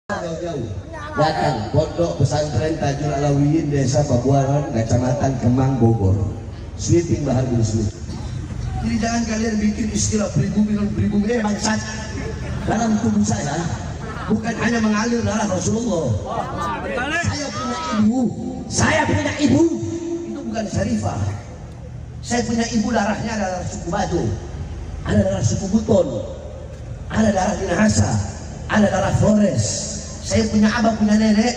Jauh-jauh datang pondok pesantren Tajul Alawiyin Desa Pabuaran, Kecamatan Kemang, Bogor. Sweeping Bahar Bin Smith. Jadi jangan kalian bikin istilah pribumi dan pribumi bangsat. Dalam tubuh saya bukan hanya mengalir darah Rasulullah. Saya punya ibu. Itu bukan syarifah. Saya punya ibu, darahnya ada darah suku Batu, ada darah suku Buton, ada darah Minahasa, ada darah Flores. Saya punya abah, punya nenek,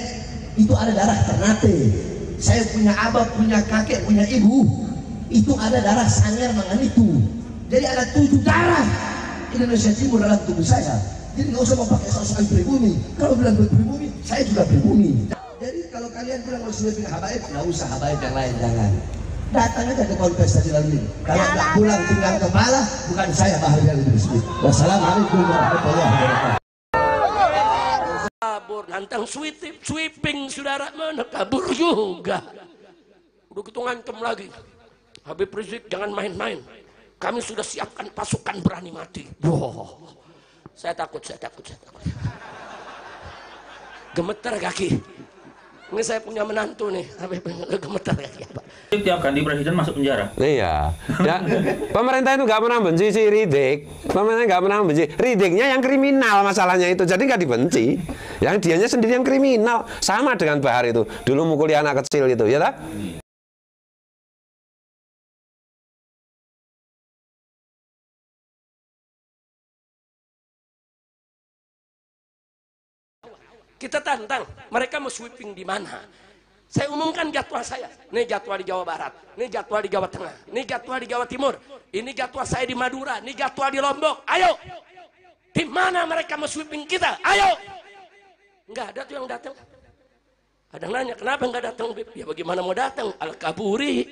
itu ada darah Ternate. Saya punya abah, punya kakek, punya ibu, itu ada darah Sangir Manganitu. Jadi ada 7 darah Indonesia Timur dalam tubuh saya. Jadi nggak usah mau pakai soal pribumi. Kalau bilang pribumi, saya juga pribumi. Jadi kalau kalian bilang mau sweeping habaib, nggak usah habaib yang lain, jangan. Datang aja ke kontestasi lalu ini. Kalau nggak pulang tinggal kepala, bukan saya Bahar Bin Smith. Wassalamualaikum warahmatullahi wabarakatuh. Kabur, nantang sweeping saudara, mana kabur juga. Udah gitu ngancem lagi. Habib Rizik jangan main-main. Kami sudah siapkan pasukan berani mati. Wow. Saya takut. Gemeter kaki. Ini saya punya menantu nih, Habib gemeter kaki apa? Tiap ganti presiden masuk penjara. Iya. Ya, pemerintah itu nggak pernah benci si Rizik. Pemerintah nggak pernah benci. Riziknya yang kriminal masalahnya itu. Jadi nggak dibenci. Yang dianya sendiri yang kriminal. Sama dengan Bahar itu. Dulu mukuli anak kecil itu, ya tak? Kita tantang, mereka mau sweeping di mana? Saya umumkan jadwal saya. Ini jadwal di Jawa Barat, ini jadwal di Jawa Tengah, ini jadwal di Jawa Timur, ini jadwal saya di Madura, ini jadwal di Lombok. Ayo, di mana mereka mau sweeping kita? Ayo. Enggak ada tuh yang datang. Ada yang nanya, kenapa enggak datang? Ya bagaimana mau datang? Al-Kaburi.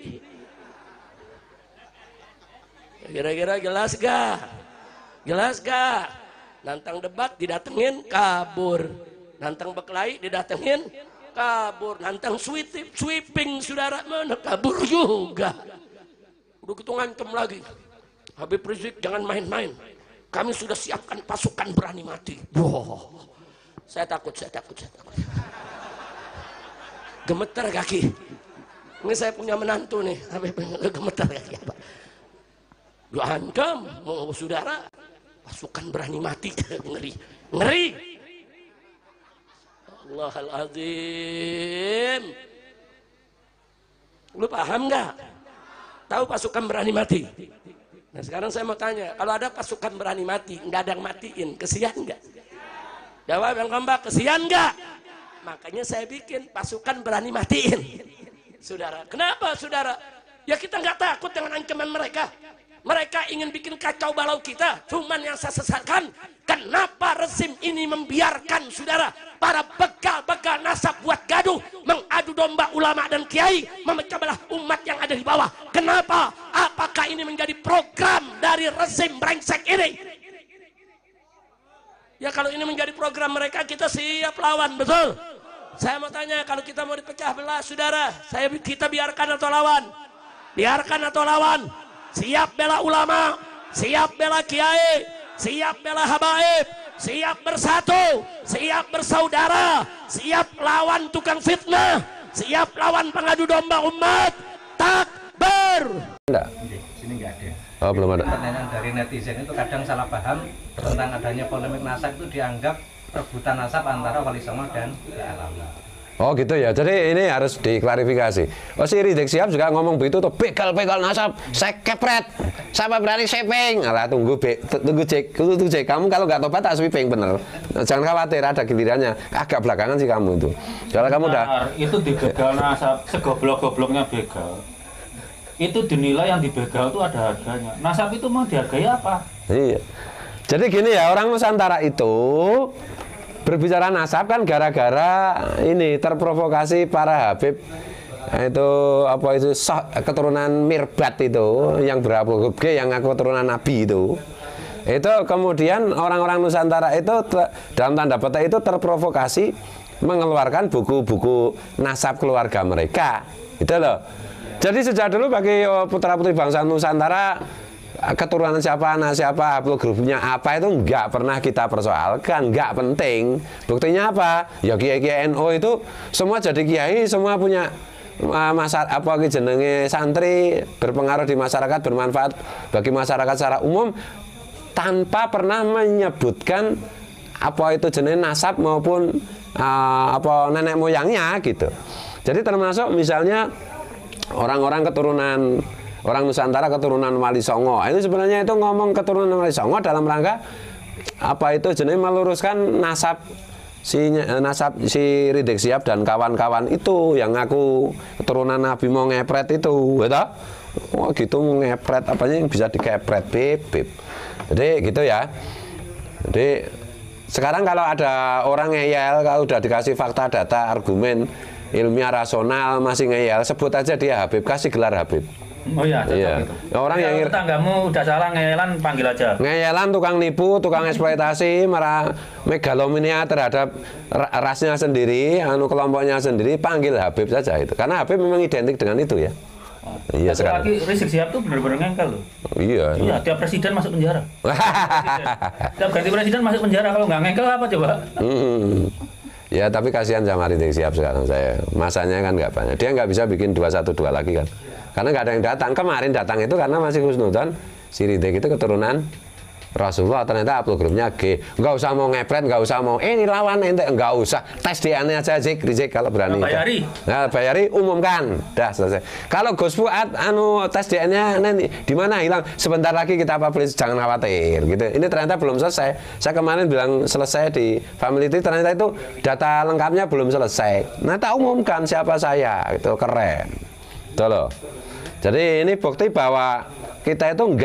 Kira-kira jelas gak? Jelas gak? Nantang debat didatengin, kabur. Nantang berkelahi didatengin, kabur. Nantang sweeping saudara, mana kabur juga. Udah gitu ngancem lagi. Habib Rizik jangan main-main. Kami sudah siapkan pasukan berani mati. Wow. Saya takut. Gemeter kaki. Ini saya punya menantu nih, Habib gemeter kaki apa? Ancam, mau saudara, pasukan berani mati. Ngeri. Allahaladzim. Lu paham nggak? Tahu pasukan berani mati? Nah sekarang saya mau tanya, kalau ada pasukan berani mati, nggak ada yang matiin, kesian nggak? Jawab yang kompak, kesian nggak? Makanya saya bikin pasukan berani matiin. Saudara, kenapa saudara? Ya kita nggak takut dengan ancaman mereka. Mereka ingin bikin kacau balau kita. Cuman yang saya sesalkan, kenapa rezim ini membiarkan saudara para begal-begal nasab buat gaduh, mengadu domba ulama dan kiai, memecah belah umat yang ada di bawah. Kenapa? Apakah ini menjadi program dari rezim brengsek ini? Ya kalau ini menjadi program mereka, kita siap lawan, betul? Saya mau tanya, kalau kita mau dipecah belah saudara, kita biarkan atau lawan? Biarkan atau lawan? Siap bela ulama, siap bela kiai, siap bela habaib, siap bersatu, siap bersaudara, siap lawan tukang fitnah, siap lawan pengadu domba umat. Takbir. Enggak. Sini nggak ada. Oh, belum ada. Pertanyaan dari netizen itu kadang salah paham tentang adanya polemik nasab, itu dianggap rebutan nasab antara Wali Songo dan Kiai Alawi. Oh gitu ya, jadi ini harus diklarifikasi. Oh si Rizik Sihab juga ngomong begitu tuh, begal nasab, saya kepret, siapa berani sweeping? Alah tunggu cek, kamu kalau nggak tobat tak sweeping bener. Jangan khawatir, ada gilirannya. Agak belakangan sih kamu itu. Kalau kamu udah itu dibegal nasab, segoblok-gobloknya begal. Itu dinilai yang dibegal itu ada harganya. Nasab itu mau dihargai apa? Iya. Jadi gini ya, orang Nusantara itu berbicara nasab kan gara-gara ini terprovokasi para Habib itu apa itu keturunan Mirbat itu yang berapa yang keturunan Nabi itu kemudian orang-orang Nusantara itu dalam tanda petik itu terprovokasi mengeluarkan buku-buku nasab keluarga mereka itu loh. Jadi sejak dulu bagi putra-putri bangsa Nusantara keturunan siapa, anak siapa, haplogrupnya apa itu nggak pernah kita persoalkan, nggak penting. Buktinya apa? Ya kiai-kiai NU itu semua jadi kiai, semua punya jenenge santri, berpengaruh di masyarakat, bermanfaat bagi masyarakat secara umum tanpa pernah menyebutkan apa itu jenis nasab maupun nenek moyangnya gitu. Jadi termasuk misalnya orang-orang keturunan orang Nusantara keturunan Wali Songo. Itu sebenarnya itu ngomong keturunan Wali Songo dalam rangka apa itu jenis meluruskan nasab si Rizik Syihab dan kawan-kawan itu yang ngaku keturunan Nabi mau ngepret itu, gitu. Oh gitu ngepret apanya yang bisa dikepret beb. Jadi gitu ya. Jadi sekarang kalau ada orang ngeyel, kalau udah dikasih fakta, data, argumen ilmiah rasional masih ngeyel, sebut aja dia Habib, kasih gelar Habib. Oh iya, iya. Gitu. Orang yang tetanggamu udah salah ngeyelan, panggil aja. Ngeyelan, tukang nipu, tukang eksploitasi, marah megalomania terhadap rasnya sendiri, kelompoknya sendiri, panggil Habib saja itu. Karena Habib memang identik dengan itu ya. Iya sekarang. Lagi Rizik Syihab tuh benar-benar ngengkel loh. Iya. Iya, tiap presiden masuk penjara. Tiap ganti presiden masuk penjara, kalau nggak ngengkel apa coba? Ya tapi kasihan sama Rizik Syihab sekarang saya. Masanya kan nggak banyak. Dia nggak bisa bikin 212 lagi kan. Karena nggak ada yang datang. Kemarin datang itu karena masih husnudzon. Si Rizik itu keturunan Rasulullah, ternyata haplogrupnya G. Nggak usah mau ngepret, nggak usah mau ini lawan ente, nggak usah. Tes DNA aja Rizik kalau berani. Bayari. Nah, bayari umumkan. Dah selesai. Kalau Gus Fuad tes DNA nanti di mana hilang? Sebentar lagi kita publish, jangan khawatir gitu. Ini ternyata belum selesai. Saya kemarin bilang selesai di Family Tree, ternyata itu data lengkapnya belum selesai. Nah, tak umumkan siapa saya, itu keren. Tuh loh. Jadi ini bukti bahwa kita itu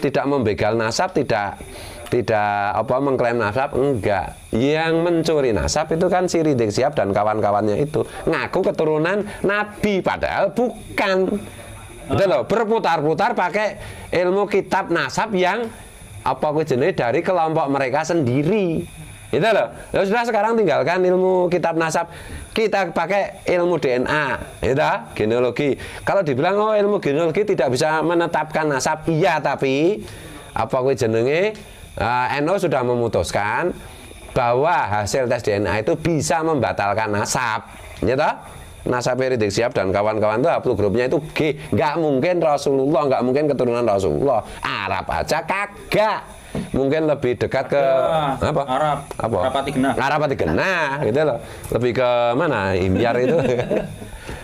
tidak membegal nasab, tidak mengklaim nasab, enggak. Yang mencuri nasab itu kan si Rizik Syihab dan kawan-kawannya itu ngaku keturunan Nabi padahal bukan. Gitu loh, berputar-putar pakai ilmu kitab nasab yang jenis dari kelompok mereka sendiri. Itu loh. Ya sudah, sekarang tinggalkan ilmu kitab nasab, kita pakai ilmu DNA, gitu, genealogi. Kalau dibilang ilmu genealogi tidak bisa menetapkan nasab, iya, tapi NU sudah memutuskan bahwa hasil tes DNA itu bisa membatalkan nasab, gitu. Nasab Rizik Syihab dan kawan-kawan itu haplogrupnya itu G, nggak mungkin Rasulullah, nggak mungkin keturunan Rasulullah. Arab aja kagak. Mungkin lebih dekat ke apa? Arapati Genah gitu loh. Lebih ke mana? Imyar itu.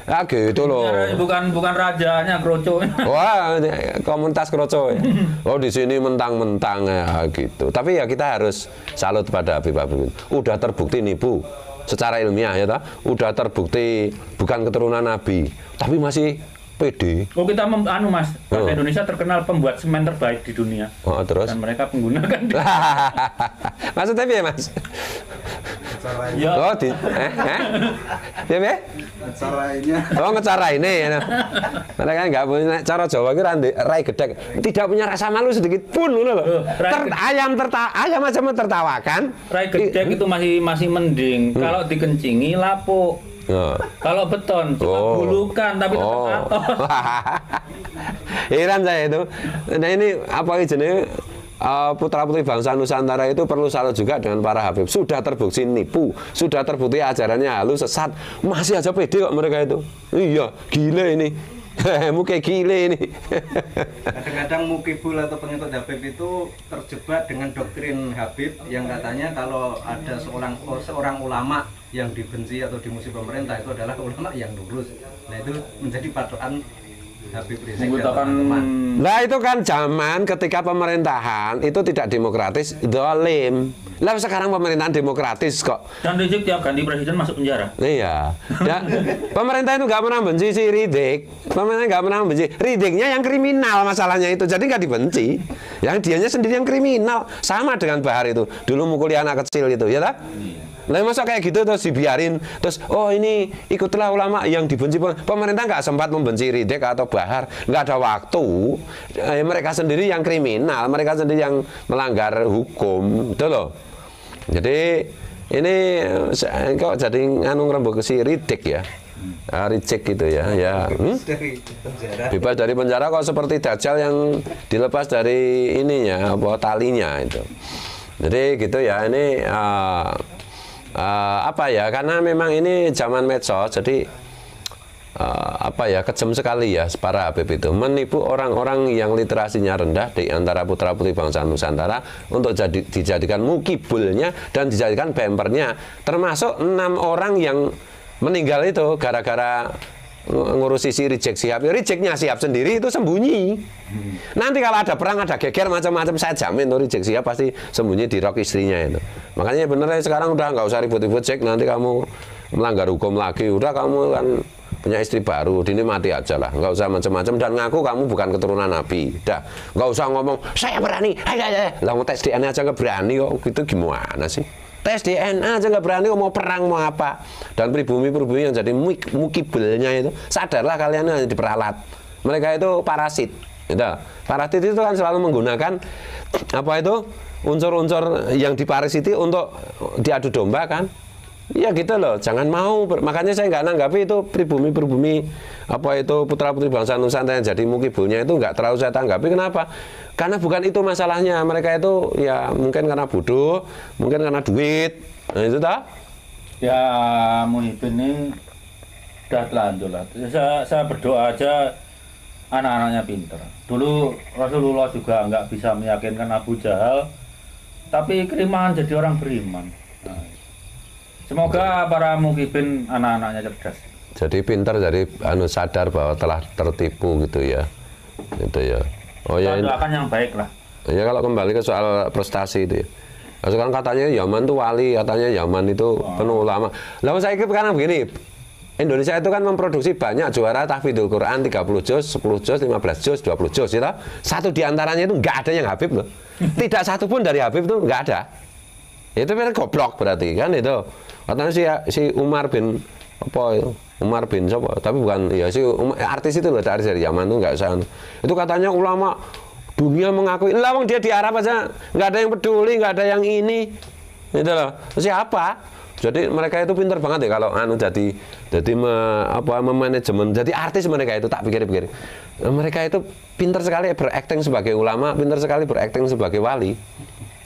Ah gitu loh. Bukan rajanya Kroco. Wah, komunitas Kroco. Oh, di sini mentang-mentang ya gitu. Tapi ya kita harus salut pada Habib. Udah terbukti nipu secara ilmiah ya toh. Udah terbukti bukan keturunan Nabi, tapi masih PD. Oh, kita Mas, Indonesia terkenal pembuat semen terbaik di dunia. Oh, terus? Dan mereka menggunakan Maksudnya ya, Mas? Ya. Oh, ya? Caranya. Oh, ngecara ini. Mereka nggak punya cara Jawa kira rai gedek. Tidak punya rasa malu sedikit pun loh. Ayam aja tertawakan. Rai gedek itu masih mending. Kalau dikencingi lapuk. Kalau beton cuma bulukan tapi tetap heran saya itu. Nah ini apa jenis putra-putri bangsa Nusantara itu perlu salut juga dengan para Habib. Sudah terbukti nipu, sudah terbukti ajarannya halus, sesat, masih aja pede kok mereka itu. Iya, gila ini. Muka gile ini. Kadang-kadang mukibul atau pengikut Habib itu terjebak dengan doktrin Habib yang katanya kalau ada seorang ulama yang dibenci atau dimusuhi pemerintah itu adalah ulama yang lurus. Nah itu menjadi patokan Habib Rizik dan teman-teman. Nah itu kan zaman ketika pemerintahan itu tidak demokratis, zalim. Lah sekarang pemerintahan demokratis kok. Dan Rizik tiap ganti presiden masuk penjara. Iya. Dan pemerintah itu nggak pernah benci si Rizik. Pemerintah nggak pernah benci. Riziknya yang kriminal masalahnya itu. Jadi nggak dibenci. Yang dianya sendiri yang kriminal. Sama dengan Bahar itu. Dulu mukuli anak kecil itu, ya tak? Lah masa kayak gitu terus dibiarin. Terus ini ikutlah ulama yang dibenci. Pemerintah nggak sempat membenci Rizik atau Bahar. Nggak ada waktu. Mereka sendiri yang kriminal. Mereka sendiri yang melanggar hukum. Itu loh. Jadi ini kok jadi nganu ngerembuk si Rizik ya. reject gitu ya. Dari penjara. Bebas dari penjara kok seperti Dajjal yang dilepas dari ininya apa talinya itu. Jadi gitu ya, ini apa ya, karena memang ini zaman medsos, jadi apa ya, kejam sekali ya para Habib itu menipu orang-orang yang literasinya rendah di antara putra-putri bangsa Nusantara untuk dijadikan mukibulnya dan dijadikan bempernya, termasuk 6 orang yang meninggal itu gara-gara ngurusi si Rizik Sihab. Riziknya Sihab sendiri itu sembunyi. Nanti kalau ada perang, ada geger macam-macam, saya jamin tuh Rizik Sihab pasti sembunyi di rok istrinya itu. Makanya bener sekarang udah nggak usah ribut-ribut, Cek, nanti kamu melanggar hukum lagi, udah kamu kan punya istri baru, dini mati aja lah, nggak usah macam-macam, dan ngaku kamu bukan keturunan Nabi. Dah, nggak usah ngomong saya berani, lah mau tes DNA aja nggak berani kok, itu gimana sih? Tes DNA aja nggak berani, mau perang mau apa? Dan pribumi-pribumi yang jadi mukibelnya itu, sadarlah kalian hanya diperalat. Mereka itu parasit. Gitu. Parasit itu kan selalu menggunakan apa itu unsur-unsur yang diparasiti untuk diadu domba kan? Ya gitu loh, jangan mau. Makanya saya nggak nanggapi itu pribumi-pribumi apa itu putra-putri bangsa Nusantara yang jadi mukibulnya itu nggak terlalu saya tanggapi. Kenapa? Karena bukan itu masalahnya. Mereka itu ya mungkin karena bodoh, mungkin karena duit. Nah itu tak? Ya Muhyiddin ini udah telanjur lah. Saya berdoa aja anak-anaknya pinter. Dulu Rasulullah juga nggak bisa meyakinkan Abu Jahal, tapi keriman jadi orang beriman. Nah, semoga para mukibin anak-anaknya cerdas. Jadi pintar, jadi sadar bahwa telah tertipu gitu ya. Itu ya. Oh ya. Doakan yang baik lah. Ya kalau kembali ke soal prestasi itu ya. Nah, sekarang katanya Yaman tuh wali, katanya Yaman itu penuh ulama. Lalu saya kira karena begini, Indonesia itu kan memproduksi banyak juara tahfidzul Quran 30 juz, 10 juz, 15 juz, 20 juz gitu. Satu diantaranya itu nggak ada yang Habib loh. Tidak satu pun dari Habib itu nggak ada. Itu memang goblok berarti kan itu. Katanya si Umar bin apa itu? Umar bin siapa? Tapi bukan ya si artis itu loh, dari Yaman tuh nggak usah. Itu katanya ulama dunia mengakui. Lah wong dia di Arab aja nggak ada yang peduli, nggak ada yang ini. Gitu loh. Siapa? Jadi mereka itu pintar banget ya kalau jadi memanajemen, jadi artis mereka itu, tak pikir-pikir. Mereka itu pintar sekali berakting sebagai ulama, pintar sekali berakting sebagai wali.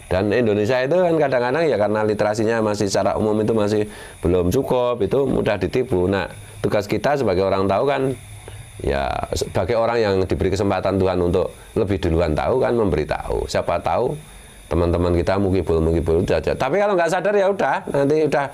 Dan Indonesia itu kan kadang-kadang ya karena literasinya masih secara umum itu masih belum cukup, itu mudah ditipu. Nah, tugas kita sebagai orang tahu kan, ya sebagai orang yang diberi kesempatan Tuhan untuk lebih duluan tahu kan, memberitahu. Siapa tahu teman-teman kita mukibul saja. Tapi kalau nggak sadar ya udah, nanti udah